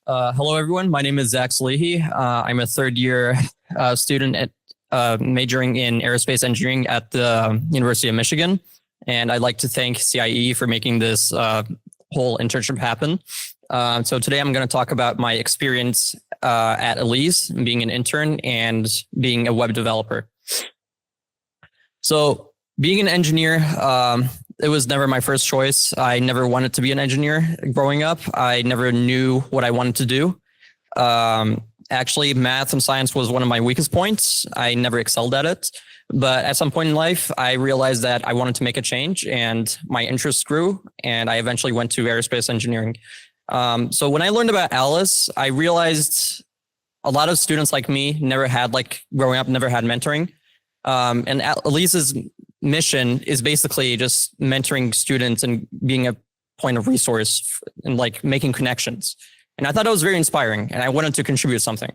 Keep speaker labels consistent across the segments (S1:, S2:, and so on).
S1: Hello, everyone. My name is Zack Salihy. I'm a third-year student majoring in aerospace engineering at the University of Michigan. And I'd like to thank CIE for making this whole internship happen. So today I'm going to talk about my experience at alliz, being an intern and being a web developer. So being an engineer, it was never my first choice. I never wanted to be an engineer growing up. I never knew what I wanted to do. Actually, math and science was one of my weakest points. I never excelled at it. But at some point in life, I realized that I wanted to make a change and my interest grew, and I eventually went to aerospace engineering. So when I learned about alliz, I realized a lot of students like me growing up, never had mentoring. And alliz's mission is basically just mentoring students and being a point of resource and like making connections. And I thought it was very inspiring, and I wanted to contribute something.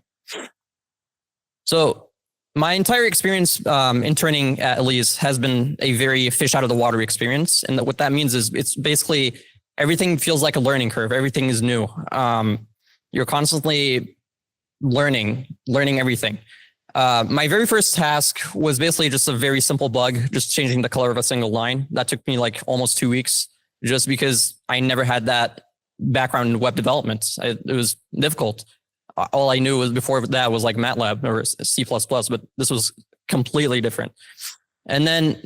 S1: So my entire experience interning at alliz has been a very fish out of the water experience. And what that means is it's basically everything feels like a learning curve. Everything is new. You're constantly learning everything. My very first task was basically just a very simple bug, just changing the color of a single line. That took me like almost 2 weeks, just because I never had that background in web development. It was difficult. All I knew was before that was like MATLAB or C++, but this was completely different. And then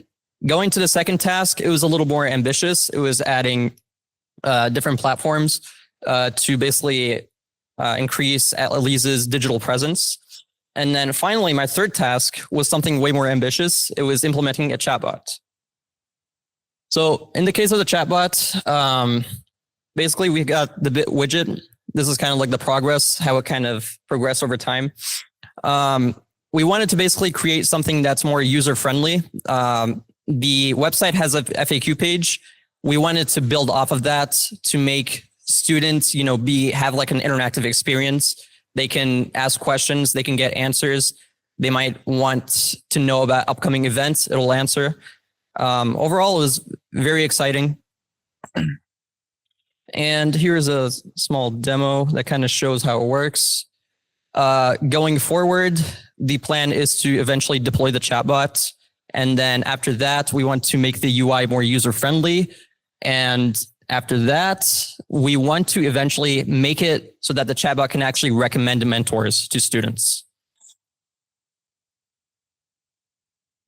S1: going to the second task, it was a little more ambitious. It was adding different platforms to basically increase alliz's digital presence. And then finally, my third task was something way more ambitious. It was implementing a chatbot. So in the case of the chatbot, basically we got the bit widget. This is kind of like the progress, how it kind of progressed over time. We wanted to basically create something that's more user-friendly. The website has a FAQ page. We wanted to build off of that to make students, have like an interactive experience. They can ask questions, they can get answers. They might want to know about upcoming events, it'll answer. Overall, it was very exciting. And here's a small demo that kind of shows how it works. Going forward, the plan is to eventually deploy the chatbot. And then after that, we want to make the UI more user-friendly. And after that, we want to eventually make it so that the chatbot can actually recommend mentors to students.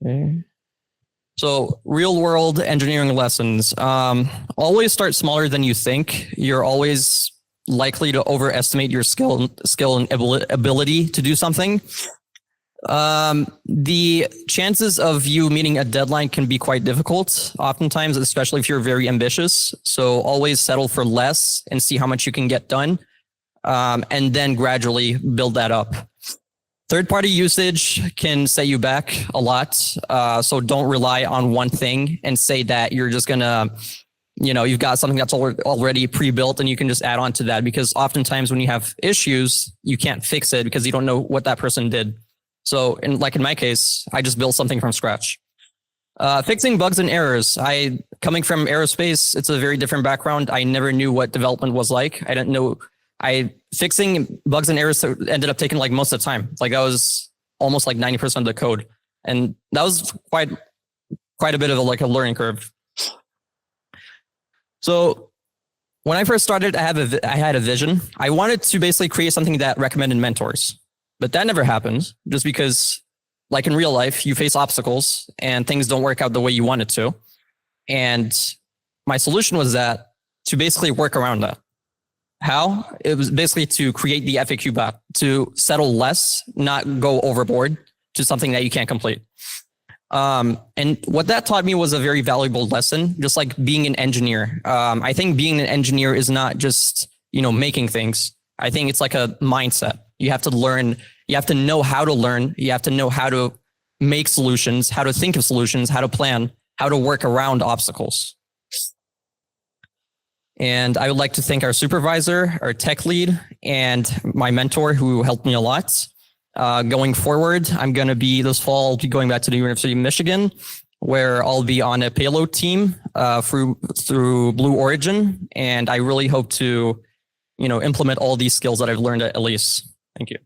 S1: Okay. So real world engineering lessons. Always start smaller than you think. You're always likely to overestimate your skill and ability to do something. The chances of you meeting a deadline can be quite difficult, oftentimes, especially if you're very ambitious. So always settle for less and see how much you can get done, and then gradually build that up. Third-party usage can set you back a lot. So don't rely on one thing and say that you're just gonna, you've got something that's already pre-built and you can just add on to that, because oftentimes when you have issues, you can't fix it because you don't know what that person did. So in my case, I just built something from scratch. Fixing bugs and errors. Coming from aerospace, it's a very different background. I never knew what development was like. I didn't know. Fixing bugs and errors ended up taking like most of the time. Like that was almost like 90% of the code. And that was quite a bit of a learning curve. So when I first started, I had a vision. I wanted to basically create something that recommended mentors. But that never happened, just because, like in real life, you face obstacles and things don't work out the way you want it to. And my solution was to basically work around that. How? It was basically to create the FAQ bot, to settle less, not go overboard to something that you can't complete. And what that taught me was a very valuable lesson, just like being an engineer. I think being an engineer is not just, making things. I think it's like a mindset. You have to learn, you have to know how to learn, you have to know how to make solutions, how to think of solutions, how to plan, how to work around obstacles. And I would like to thank our supervisor, our tech lead, and my mentor who helped me a lot. Going forward, I'm going to be this fall, I'll be going back to the University of Michigan, where I'll be on a payload team through Blue Origin. And I really hope to implement all these skills that I've learned at least. Thank you.